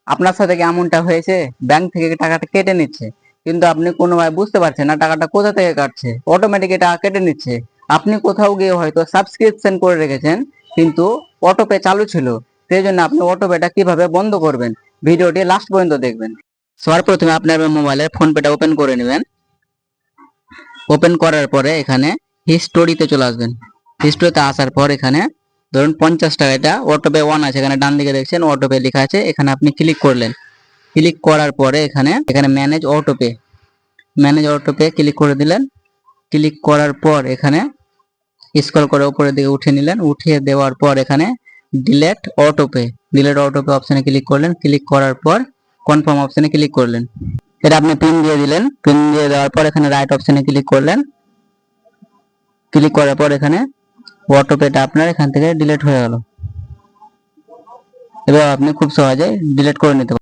আপনার সাথে কি এমনটা হয়েছে? ব্যাংক থেকে টাকাটা কেটে নিচ্ছে, কিন্তু আপনি কোনোভাবে বুঝতে পারছেন না টাকাটা কোথা থেকে কাটছে, অটোমেটিক টাকা কেটে নিচ্ছে। আপনি কোথাও গিয়ে হয়তো সাবস্ক্রিপশন করে রেখেছেন, কিন্তু অটোপে চালু ছিল, সেই জন্য আপনি অটোপেটা কিভাবে বন্ধ করবেন ভিডিওটি লাস্ট পর্যন্ত দেখবেন। সবার প্রথমে আপনার মোবাইলের ফোন পেটা ওপেন করে নেবেন। ওপেন করার পরে এখানে হিস্টোরিতে চলে আসবেন। হিস্টোরিতে আসার পর এখানে ধরুন 50 টাকা, এটা অটোপে অন আছে, এখানে ডান দিকে দেখছেন অটোপে লেখা আছে, এখানে আপনি ক্লিক করলেন। ক্লিক করার পরে এখানে ম্যানেজ অটোপে ক্লিক করে দিলেন। ক্লিক করার পর এখানে স্ক্রল করে উপরের দিকে উঠিয়ে নিলেন। উঠিয়ে দেওয়ার পর এখানে ডিলেট অটোপে অপশনে ক্লিক করলেন। ক্লিক করার পর কনফার্ম অপশনে ক্লিক করলেন। এটা আপনি পিন দিয়ে দিলেন। পিন দিয়ে দেওয়ার পর এখানে রাইট অপশনে ক্লিক করলেন। ক্লিক করার পর এখানে অটোপেটা আপনার এখান থেকে ডিলিট হয়ে গেল। এবার আপনি খুব সহজে ডিলিট করে নিতে পারেন।